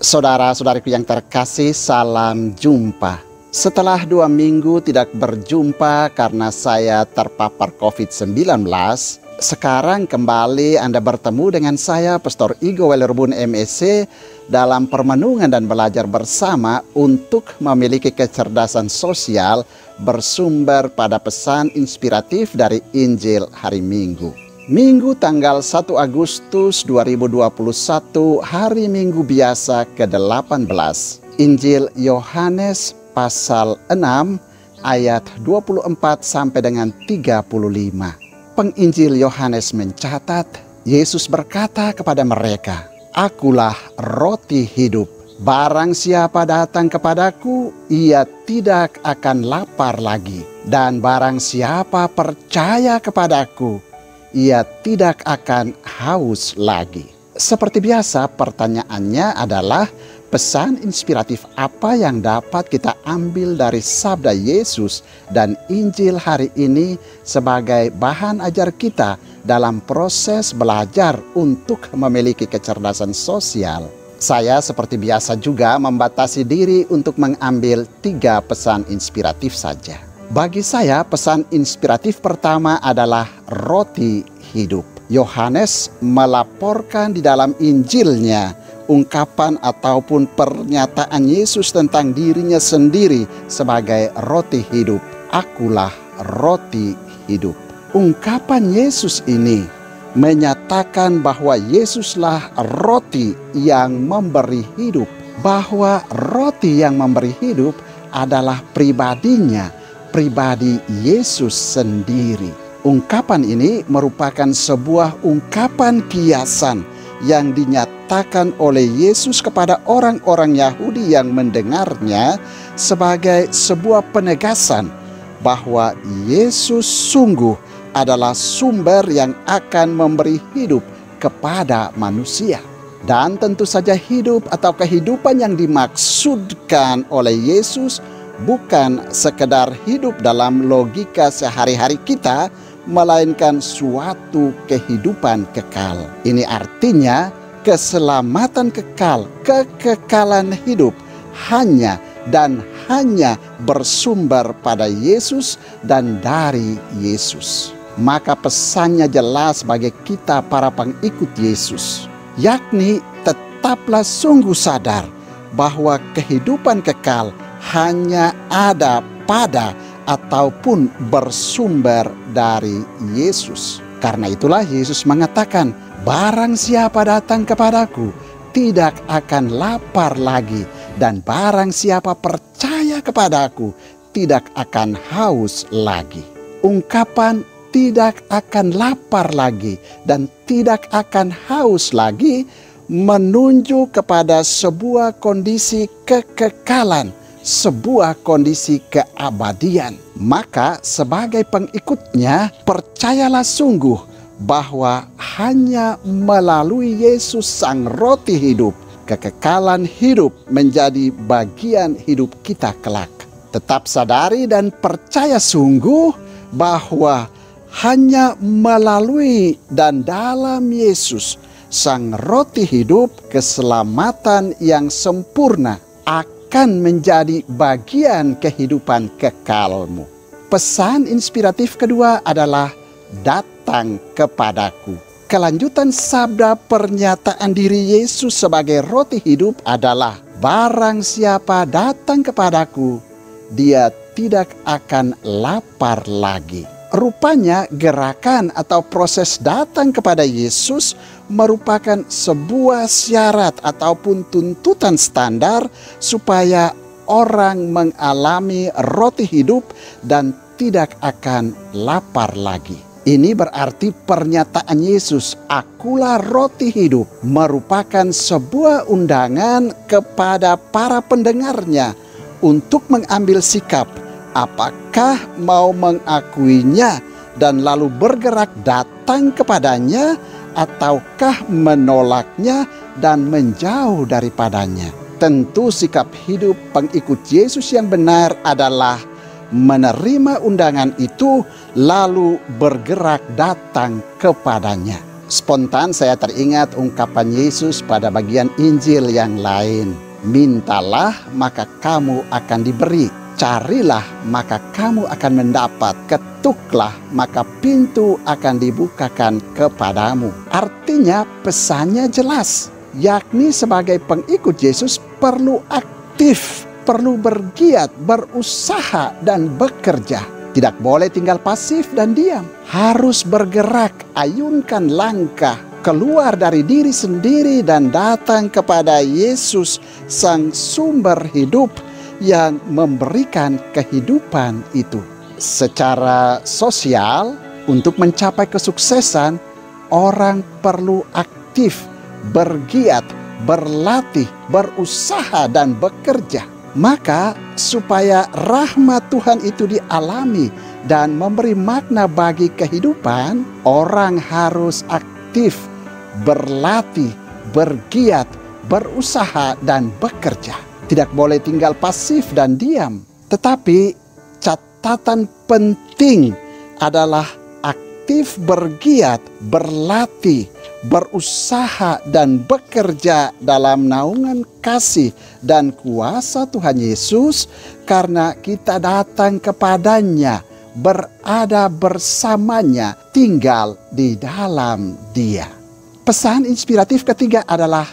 Saudara-saudariku yang terkasih, salam jumpa. Setelah 2 minggu tidak berjumpa karena saya terpapar COVID-19, sekarang kembali Anda bertemu dengan saya, Pastor Igo Wellerbun MEC, dalam permenungan dan belajar bersama untuk memiliki kecerdasan sosial bersumber pada pesan inspiratif dari Injil hari Minggu. Minggu tanggal 1 Agustus 2021, hari Minggu biasa ke-18. Injil Yohanes pasal 6 ayat 24 sampai dengan 35. Penginjil Yohanes mencatat, Yesus berkata kepada mereka, "Akulah roti hidup. Barang siapa datang kepadaku, ia tidak akan lapar lagi. Dan barang siapa percaya kepadaku, ia tidak akan haus lagi." Seperti biasa, pertanyaannya adalah pesan inspiratif apa yang dapat kita ambil dari sabda Yesus dan Injil hari ini sebagai bahan ajar kita dalam proses belajar untuk memiliki kecerdasan sosial. Saya seperti biasa juga membatasi diri untuk mengambil 3 pesan inspiratif saja. Bagi saya, pesan inspiratif pertama adalah roti hidup. Yohanes melaporkan di dalam Injilnya ungkapan ataupun pernyataan Yesus tentang dirinya sendiri sebagai roti hidup. Akulah roti hidup. Ungkapan Yesus ini menyatakan bahwa Yesuslah roti yang memberi hidup, bahwa roti yang memberi hidup adalah pribadinya, pribadi Yesus sendiri. Ungkapan ini merupakan sebuah ungkapan kiasan yang dinyatakan oleh Yesus kepada orang-orang Yahudi yang mendengarnya sebagai sebuah penegasan bahwa Yesus sungguh adalah sumber yang akan memberi hidup kepada manusia. Dan tentu saja hidup atau kehidupan yang dimaksudkan oleh Yesus bukan sekedar hidup dalam logika sehari-hari kita, melainkan suatu kehidupan kekal. Ini artinya keselamatan kekal, kekekalan hidup hanya dan hanya bersumber pada Yesus dan dari Yesus. Maka pesannya jelas bagi kita para pengikut Yesus, yakni tetaplah sungguh sadar bahwa kehidupan kekal hanya ada pada ataupun bersumber dari Yesus. Karena itulah Yesus mengatakan, barang siapa datang kepadaku tidak akan lapar lagi, dan barang siapa percaya kepadaku tidak akan haus lagi. Ungkapan tidak akan lapar lagi dan tidak akan haus lagi menunjuk kepada sebuah kondisi kekekalan, sebuah kondisi keabadian. Maka sebagai pengikutnya, percayalah sungguh bahwa hanya melalui Yesus sang roti hidup, kekekalan hidup menjadi bagian hidup kita kelak. Tetap sadari dan percaya sungguh bahwa hanya melalui dan dalam Yesus sang roti hidup, keselamatan yang sempurna akan menjadi bagian kehidupan kekalmu. Pesan inspiratif kedua adalah datang kepadaku. Kelanjutan sabda pernyataan diri Yesus sebagai roti hidup adalah, barang siapa datang kepadaku, dia tidak akan lapar lagi. Rupanya gerakan atau proses datang kepada Yesus merupakan sebuah syarat ataupun tuntutan standar supaya orang mengalami roti hidup dan tidak akan lapar lagi. Ini berarti pernyataan Yesus, "Akulah roti hidup," merupakan sebuah undangan kepada para pendengarnya untuk mengambil sikap. Apakah mau mengakuinya dan lalu bergerak datang kepadanya, ataukah menolaknya dan menjauh daripadanya? Tentu sikap hidup pengikut Yesus yang benar adalah menerima undangan itu lalu bergerak datang kepadanya. Spontan saya teringat ungkapan Yesus pada bagian Injil yang lain. Mintalah maka kamu akan diberi. Carilah maka kamu akan mendapat. Ketuklah maka pintu akan dibukakan kepadamu. Artinya pesannya jelas. Yakni sebagai pengikut Yesus perlu aktif, perlu bergiat, berusaha dan bekerja. Tidak boleh tinggal pasif dan diam. Harus bergerak, ayunkan langkah, keluar dari diri sendiri dan datang kepada Yesus, Sang Sumber hidup yang memberikan kehidupan itu. Secara sosial, untuk mencapai kesuksesan, orang perlu aktif, bergiat, berlatih, berusaha dan bekerja. Maka supaya rahmat Tuhan itu dialami dan memberi makna bagi kehidupan, orang harus aktif, berlatih, bergiat, berusaha dan bekerja. Tidak boleh tinggal pasif dan diam. Tetapi catatan penting adalah aktif, bergiat, berlatih, berusaha dan bekerja dalam naungan kasih dan kuasa Tuhan Yesus, karena kita datang kepadanya, berada bersamanya, tinggal di dalam Dia. Pesan inspiratif ketiga adalah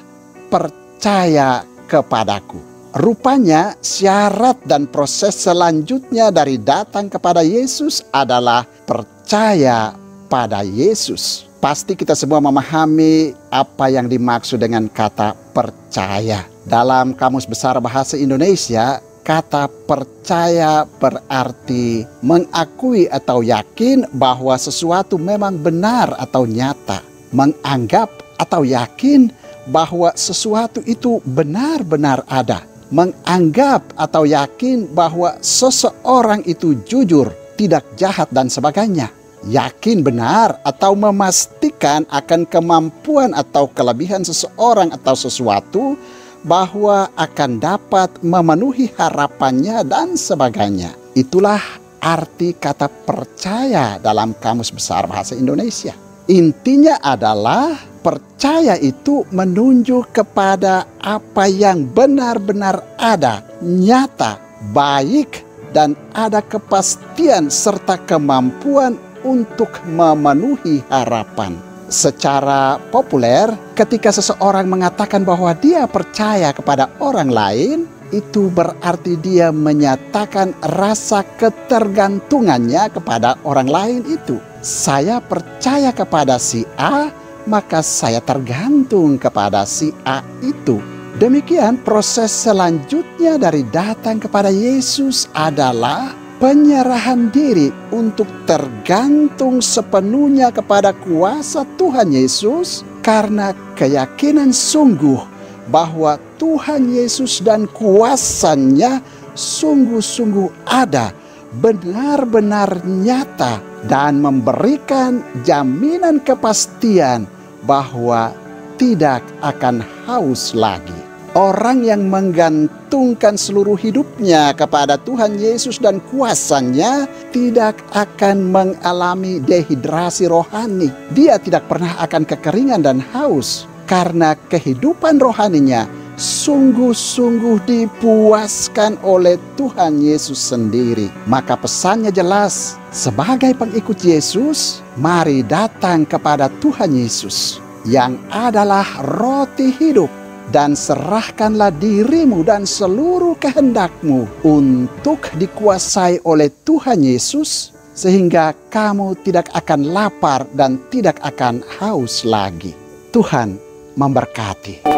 percaya kepadaku. Rupanya syarat dan proses selanjutnya dari datang kepada Yesus adalah percaya pada Yesus. Pasti kita semua memahami apa yang dimaksud dengan kata percaya. Dalam Kamus Besar Bahasa Indonesia, kata percaya berarti mengakui atau yakin bahwa sesuatu memang benar atau nyata. Menganggap atau yakin bahwa sesuatu itu benar-benar ada. Menganggap atau yakin bahwa seseorang itu jujur, tidak jahat dan sebagainya. Yakin benar atau memastikan akan kemampuan atau kelebihan seseorang atau sesuatu, bahwa akan dapat memenuhi harapannya dan sebagainya. Itulah arti kata percaya dalam Kamus Besar Bahasa Indonesia. Intinya adalah percaya itu menunjuk kepada apa yang benar-benar ada, nyata, baik, dan ada kepastian serta kemampuan untuk memenuhi harapan. Secara populer, ketika seseorang mengatakan bahwa dia percaya kepada orang lain, itu berarti dia menyatakan rasa ketergantungannya kepada orang lain itu. Saya percaya kepada si A, maka saya tergantung kepada si A itu. Demikian proses selanjutnya dari datang kepada Yesus adalah penyerahan diri untuk tergantung sepenuhnya kepada kuasa Tuhan Yesus, karena keyakinan sungguh bahwa Tuhan Yesus dan kuasanya sungguh-sungguh ada, benar-benar nyata, dan memberikan jaminan kepastian bahwa tidak akan haus lagi. Orang yang menggantungkan seluruh hidupnya kepada Tuhan Yesus dan kuasanya tidak akan mengalami dehidrasi rohani. Dia tidak pernah akan kekeringan dan haus, karena kehidupan rohaninya sungguh-sungguh dipuaskan oleh Tuhan Yesus sendiri. Maka pesannya jelas, sebagai pengikut Yesus, mari datang kepada Tuhan Yesus yang adalah roti hidup, dan serahkanlah dirimu dan seluruh kehendakmu untuk dikuasai oleh Tuhan Yesus, sehingga kamu tidak akan lapar dan tidak akan haus lagi. Tuhan memberkati.